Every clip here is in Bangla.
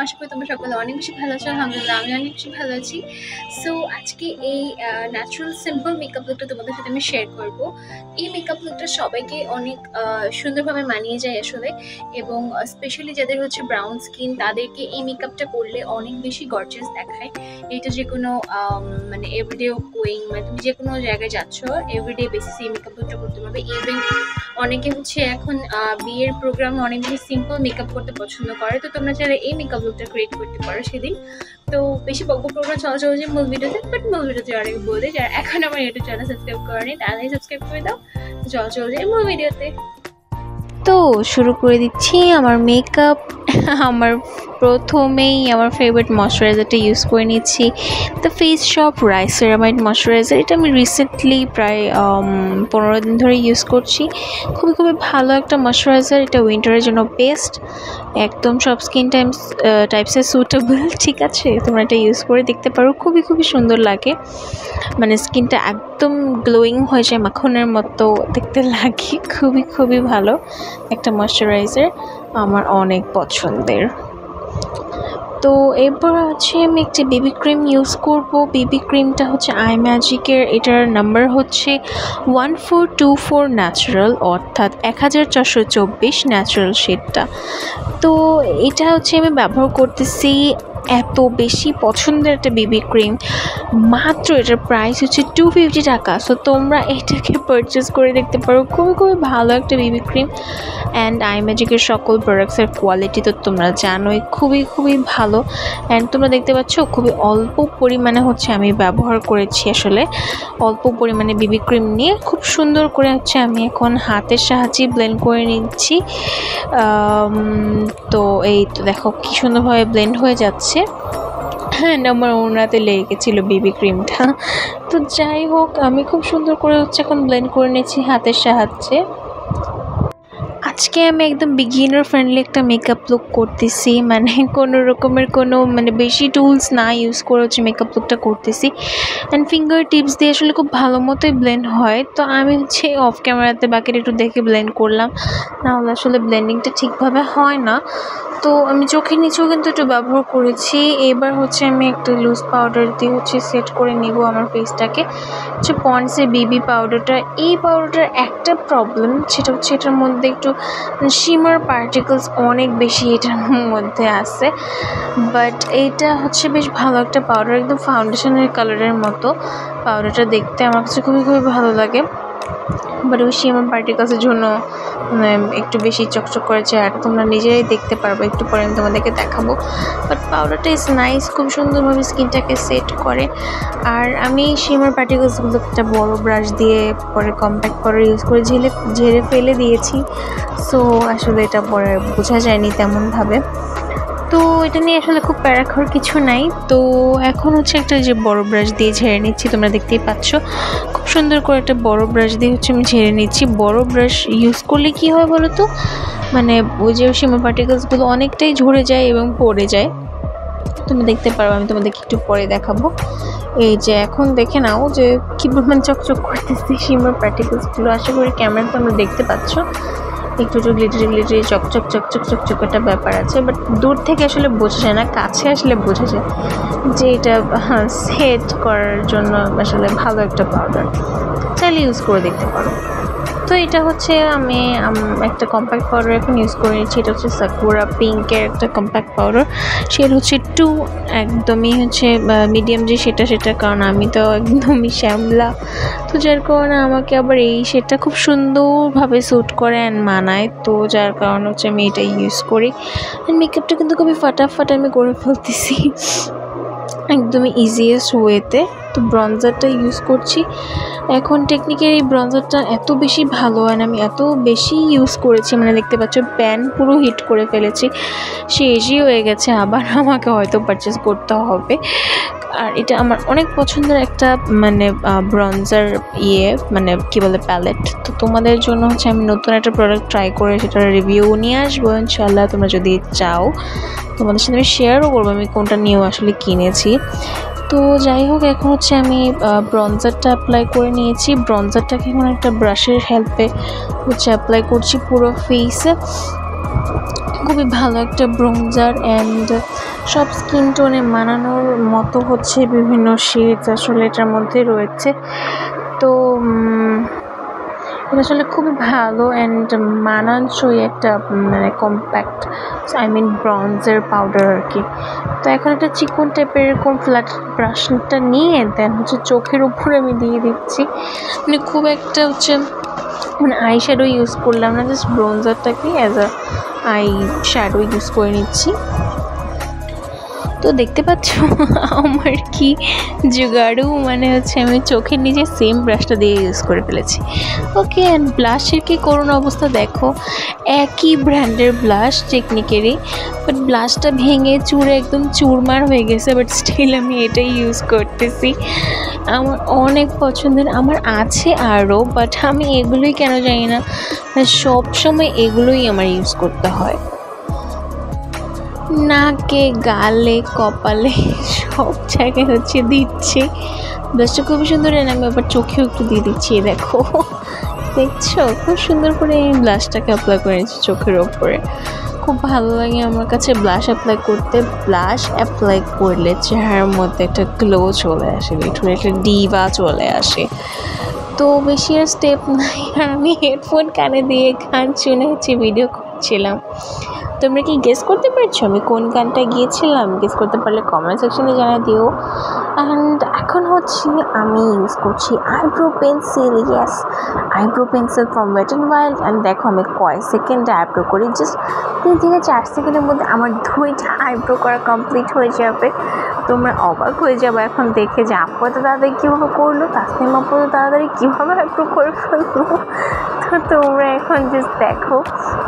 আশা করি তোমরা সকলে অনেক বেশি ভালো আছো। আলহামদুলিল্লাহ আমি অনেক বেশি ভালো আছি। সো আজকে এই ন্যাচারাল সিম্পল মেকআপ লুকটা তোমাদের সাথে আমি শেয়ার করব। এই মেকআপ লুকটা সবাইকে অনেক সুন্দরভাবে মানিয়ে যায় আসলে, এবং স্পেশালি যাদের হচ্ছে ব্রাউন স্কিন তাদেরকে এই মেকআপটা করলে অনেক বেশি গর্জিয়াস দেখায়। এটা যে কোনো মানে এভরিডে গোয়িং, মানে তুমি যে কোনো জায়গায় যাচ্ছ এভরিডে বেসিসে এই মেকআপ লুকটা করতে পারবে। ইভেন অনেকে হচ্ছে এখন বিয়ের প্রোগ্রামে অনেক বেশি সিম্পল মেকআপ করতে পছন্দ করে, তো তোমরা চাইলে এই মেকআপ লুকটা ক্রিয়েট করতে পারো সেদিন। তো বেশি বকবক প্রোগ্রাম চলা যে মূল ভিডিওতে, বাট মূল ভিডিওতে অনেক বলে যারা এখন আমার ইউটিউব চ্যানেল সাবস্ক্রাইব করেনি তাহলেই সাবস্ক্রাইব করে দাও। চল যাই মূল ভিডিওতে। তো শুরু করে দিচ্ছি আমার মেকআপ। আমার প্রথমেই আমার ফেভারিট ময়শ্চারাইজারটা ইউজ করে নিচ্ছি, the face shop rice ceramide moisturiser. এটা আমি রিসেন্টলি প্রায় 15 দিন ধরে ইউজ করছি। খুবই ভালো একটা ময়শ্চারাইজার। এটা উইন্টারের জন্য বেস্ট, একদম সব স্কিন টাইপসে সুটেবল। ঠিক আছে, তোমরা এটা ইউজ করে দেখতে পারো। খুবই সুন্দর লাগে, মানে স্কিনটা একদম গ্লোয়িং হয়ে যায়, মাখনের মতো দেখতে লাগে। খুবই ভালো একটা ময়শ্চারাইজার, আমার অনেক পছন্দের। তো এরপর হচ্ছে আমি একটি বেবি ক্রিম ইউজ করব। বেবি ক্রিমটা হচ্ছে আই ম্যাজিকের, এটার নাম্বার হচ্ছে 1424 ন্যাচারাল, অর্থাৎ 1424 ন্যাচারাল শেডটা। তো এটা হচ্ছে আমি ব্যবহার করতেছি। এত বেশি পছন্দের একটা বেবি ক্রিম, মাত্র এটার প্রাইস হচ্ছে 250 টাকা। সো তোমরা এটাকে পারচেস করে দেখতে পারো। খুবই ভালো একটা বেবি ক্রিম। অ্যান্ড আই ম্যাজিকের সকল প্রোডাক্টসের কোয়ালিটি তো তোমরা জানোই, খুবই ভালো। অ্যান্ড তোমরা দেখতে পাচ্ছ খুবই অল্প পরিমাণে হচ্ছে আমি ব্যবহার করেছি। আসলে অল্প পরিমাণে বেবি ক্রিম নিয়ে খুব সুন্দর করে হচ্ছে আমি এখন হাতের সাহায্যে ব্লেন্ড করে নিচ্ছি। তো এই তো দেখো কি সুন্দরভাবে ব্লেন্ড হয়ে যাচ্ছে। হ্যাঁ, আমার ওনাতে লেগে গেছিলো বেবি ক্রিমটা। তো যাই হোক, আমি খুব সুন্দর করে হচ্ছে এখন ব্লেন্ড করে নিচ্ছি হাতের সাহায্যে। আজকে আমি একদম বিগিনার ফ্রেন্ডলি একটা মেকআপ লুক করতেছি, মানে কোনো রকমের মানে বেশি টুলস না ইউজ করে হচ্ছে মেকআপ লুকটা করতেছি। অ্যান্ড ফিঙ্গার টিপস দিয়ে আসলে খুব ভালো মতোই ব্লেন্ড হয়। তো আমি হচ্ছে অফ ক্যামেরাতে বাকিটা একটু দেখে ব্লেন্ড করলাম, নাহলে আসলে ব্লেন্ডিংটা ঠিকভাবে হয় না। তো আমি চোখের নিচেও কিন্তু একটু ব্যবহার করেছি। এবার হচ্ছে আমি একটু লুজ পাউডার দিয়ে হচ্ছে সেট করে নিব আমার ফেসটাকে। হচ্ছে পন্ডসের বেবি পাউডারটা, এই পাউডারটার একটা প্রবলেম, সেটা হচ্ছে এটার মধ্যে একটু শিমার পার্টিকেলস অনেক বেশি এটার মধ্যে আছে। বাট এইটা হচ্ছে বেশ ভালো একটা পাউডার, একদম ফাউন্ডেশনের কালারের মতো পাউডারটা দেখতে আমার কাছে খুবই ভালো লাগে। বাট ওই শিমার পার্টিকেলসের জন্য একটু বেশি চকচক করেছে, আর তোমরা নিজেরাই দেখতে পারবে, একটু পরে আমি তোমাদেরকে দেখাবো। বাট পাউডারটা ইজ নাইস, খুব সুন্দরভাবে স্কিনটাকে সেট করে। আর আমি শিমার পার্টিকেলসগুলো একটা বড় ব্রাশ দিয়ে পরে কম্প্যাক্ট পাউডার ইউজ করে ঝেড়ে ফেলে দিয়েছি। সো আসলে এটা পরে বোঝা যায়নি তেমনভাবে। তো এটা নিয়ে আসলে খুব প্যারা খাওয়ার কিছু নাই। তো এখন হচ্ছে একটা যে বড় ব্রাশ দিয়ে ঝেড়ে নিচ্ছি, তোমরা দেখতেই পাচ্ছ খুব সুন্দর করে একটা বড় ব্রাশ দিয়ে হচ্ছে আমি ঝেড়ে নিচ্ছি। বড় ব্রাশ ইউজ করলে কি হয় বলো তো, মানে ওই যে শিমা পার্টিকেলসগুলো অনেকটাই ঝরে যায় এবং পড়ে যায়। তুমি দেখতে পারো, আমি তোমাদেরকে একটু পরে দেখাবো। এই যে এখন দেখে নাও যে কী পরিমাণ চকচক করতেছে শিমার পার্টিকেলসগুলো। আশা করি ক্যামেরাতে তোমরা দেখতে পাচ্ছ একটু গ্লিটারি চকচক একটা ব্যাপার আছে। বাট দূর থেকে আসলে বোঝা যায় না, কাছে আসলে বোঝা যায় যে এটা সেট করার জন্য আসলে ভালো একটা পাউডার, চাইলে ইউজ করে দেখতে পারো। তো এটা হচ্ছে আমি একটা কম্প্যাক্ট পাউডার এখন ইউজ করে নিচ্ছি। এটা হচ্ছে সাকুরা পিঙ্কের একটা কম্প্যাক্ট পাউডার, সেটা হচ্ছে একদমই হচ্ছে মিডিয়াম যে সেটা, কারণ আমি তো একদমই শ্যামলা। তো যার কারণে আমাকে আবার এই সেটটা খুব সুন্দরভাবে স্যুট করে অ্যান্ড মানায়। তো যার কারণে হচ্ছে আমি এটা ইউজ করি। অ্যান্ড মেকআপটা কিন্তু খুবই ফাটাফাট আমি করে ফেলতেছি একদমই ইজিয়েস্ট ওয়েতে। তো ব্রঞ্জারটা ইউজ করছি এখন। টেকনিকের এই ব্রঞ্জারটা এত বেশি ভালো, আর আমি এত বেশি ইউজ করেছি, মানে দেখতে পাচ্ছ প্যান পুরো হিট করে ফেলেছি, শেষই হয়ে গেছে। আবার আমাকে হয়তো পারচেস করতে হবে। আর এটা আমার অনেক পছন্দের একটা মানে ব্রঞ্জার মানে কী বলে প্যালেট। তো তোমাদের জন্য হচ্ছে আমি নতুন একটা প্রোডাক্ট ট্রাই করে সেটার রিভিউ নিয়ে আসবো ইনশাল্লাহ। তোমরা যদি চাও তোমাদের সাথে আমি শেয়ারও করবো আমি কোনটা নিয়েও আসলে কিনেছি। তো যাই হোক, এখন হচ্ছে আমি ব্রঞ্জারটা অ্যাপ্লাই করে নিয়েছি। ব্রঞ্জারটাকে এখন একটা ব্রাশের হেল্পে হচ্ছে অ্যাপ্লাই করছি পুরো ফেসে। খুবই ভালো একটা ব্রোঞ্জার অ্যান্ড সব স্কিন টোনে মানানোর মতো হচ্ছে বিভিন্ন শেডস আসলে এটার মধ্যে রয়েছে। তো এটা আসলে খুবই ভালো অ্যান্ড মানানসই একটা মানে কম্প্যাক্ট ব্রঞ্জের পাউডার আর কি। তো এখন একটা চিকন টাইপের এরকম ফ্ল্যাট ব্রাশটা নিয়ে দেন হচ্ছে চোখের উপরে আমি দিয়ে দিচ্ছি। মানে খুব একটা হচ্ছে মানে আই শ্যাডো ইউজ করলাম না, জাস্ট ব্রঞ্জারটাকে as a eye shadow use করে নিচ্ছি। তো দেখতে পাচ্ছ আমার কি জোগাড়ু, মানে হচ্ছে আমি চোখের নিচে সেম ব্রাশটা দিয়ে ইউজ করে ফেলেছি। ওকে, অ্যান্ড ব্লাশের কি করুণ অবস্থা দেখো, একই ব্র্যান্ডের ব্লাশ টেকনিকেরই, বাট ব্লাশটা ভেঙে চুরে একদম চুরমার হয়ে গেছে, বাট স্টিল আমি এটাই ইউজ করতেছি। আমার অনেক পছন্দের, আমার আছে আরও, বাট আমি এগুলোই কেন জানি না সব সময় এগুলোই আমার ইউজ করতে হয়। নাকে, গালে, কপালে সব জায়গায় হচ্ছে দিচ্ছি। ব্লাশটা খুবই সুন্দর, আমি আবার চোখেও একটু দিয়ে দিচ্ছি। দেখো, দেখছো খুব সুন্দর করে এই ব্লাশটাকে অ্যাপ্লাই করে নিচ্ছি চোখের ওপরে। খুব ভালো লাগে আমার কাছে ব্লাশ অ্যাপ্লাই করতে। ব্লাশ অ্যাপ্লাই করলে চেহারার মধ্যে একটা গ্লো চলে আসে, লিটারালি একটা ডিভা চলে আসে। তো বেশি আর স্টেপ নাই, আর আমি হেডফোন কানে দিয়ে গান শুনে হচ্ছে ভিডিও করছিলাম। তোমরা কি গেস করতে পারছো আমি কোন গানটা গিয়েছিলাম? গেস করতে পারলে কমেন্ট সেকশনে জানা দিও। অ্যান্ড এখন হচ্ছে আমি ইউজ করছি eyebrow pencil. Yes, eyebrow pencil from wet and wild. And দেখো আমি কয় সেকেন্ডে আইব্রো করি, জাস্ট 3 থেকে 4 সেকেন্ডের মধ্যে আমার 2টা আইব্রো করা কমপ্লিট হয়ে যাবে। তোমরা অবাক হয়ে যাবে এখন দেখে যে আপু এত তাড়াতাড়ি কীভাবে করলো, তাসনিম আপু এত তাড়াতাড়ি কীভাবে আইব্রো করে ফেললো। তো তোমরা এখন জাস্ট দেখো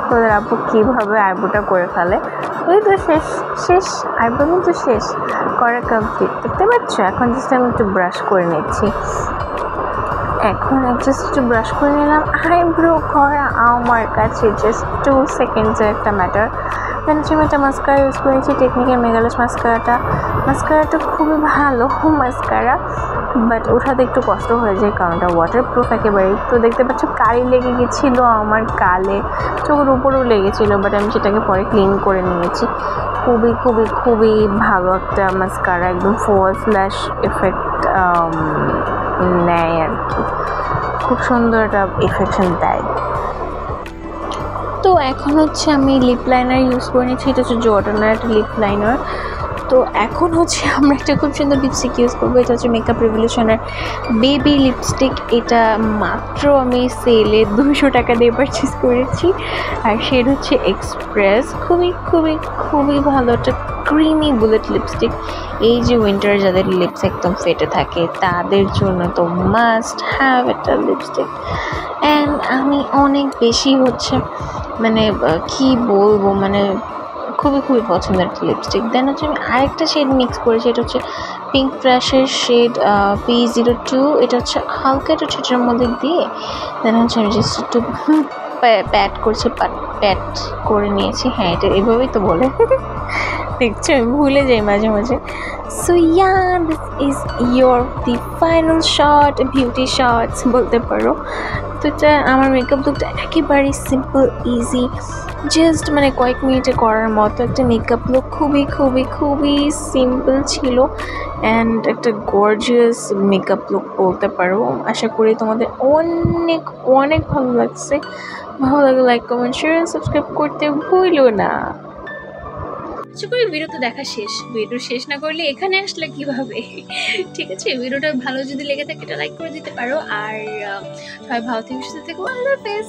তোদের আপু কীভাবে আইব্রোটা করে ফেলে। এই তো শেষ আইব্রো কিন্তু শেষ করা কমপ্লিট, দেখতে পাচ্ছ? এখন জাস্ট আমি একটু ব্রাশ করে নিচ্ছি। এখন জাস্ট একটু ব্রাশ করে নিলাম। আইব্রো করা আমার কাছে জাস্ট 2 সেকেন্ডসের একটা ম্যাটার। দেন আমি একটা মাস্কারা ইউজ করেছি, টেকনিকের মেগালাস মাস্কারাটা খুবই ভালো মাস্কারা, বাট ওঠাতে একটু কষ্ট হয়ে যায় কারণ ওটা ওয়াটারপ্রুফ একেবারেই। তো দেখতে পাচ্ছ কালি লেগে গেছিলো আমার গালে, চোখের উপরেও লেগেছিলো, বাট আমি সেটাকে পরে ক্লিন করে নিয়েছি। খুবই খুবই খুবই ভালো একটা মাস্কারা, একদম ফলস ল্যাশ এফেক্ট নেয় আর কি, খুব সুন্দর একটা এফেকশন দেয়। তো এখন হচ্ছে আমি লিপ লাইনার ইউজ করে নিচ্ছি, এটা হচ্ছে জর্ডানের একটা লিপ লাইনার। তো এখন হচ্ছে আমরা একটা খুব সুন্দর লিপস্টিক ইউজ করবো, এটা হচ্ছে মেকআপ রিভলিউশনের বেবি লিপস্টিক। এটা মাত্র আমি সেলে 200 টাকা দিয়ে পারচেস করেছি, আর শেড হচ্ছে এক্সপ্রেস। খুবই খুবই খুবই ভালো একটা ক্রিমি বুলেট লিপস্টিক। এই যে উইন্টার যাদের লিপস একদম ফেটে থাকে তাদের জন্য তো মাস্ট হ্যাভ একটা লিপস্টিক। অ্যান্ড আমি অনেক বেশি হচ্ছে মানে কি বলবো, মানে খুবই খুবই পছন্দের একটা লিপস্টিক। দেন হচ্ছে আমি আরেকটা শেড মিক্স করেছি, এটা হচ্ছে পিঙ্ক ফ্ল্যাশের শেড P02। এটা হচ্ছে হালকা একটু ছোটোর মধ্যে দিয়ে দেন হচ্ছে আমি জাস্ট একটু প্যাট করছি, প্যাট করে নিয়েছি। হ্যাঁ, এটা এভাবেই তো বলে, দেখছো আমি ভুলে যাই মাঝে মাঝে। So yeah, this is the final shot, beauty shots বলতে পারো। তো এটা আমার মেকআপ লুকটা একেবারেই সিম্পল ইজি, জাস্ট মানে কয়েক মিনিটে করার মতো একটা মেকআপ লুক। খুবই খুবই খুবই সিম্পল ছিল অ্যান্ড একটা গর্জিয়াস মেকআপ লুক বলতে পারো। আশা করি তোমাদের অনেক অনেক ভালো লাগছে। ভালো লাগে লাইক, কমেন্ট, শেয়ার, সাবস্ক্রাইব করতে ভুলো না। আশা করি ভিডিও তো দেখা শেষ, ভিডিও শেষ না করলে এখানে আসলে কিভাবে? ঠিক আছে, ভিডিওটা ভালো যদি লেগে থাকে এটা লাইক করে দিতে পারো, আর সবাই ভালো থেকে সুস্থ থেকো। আল্লাহ হাফেজ।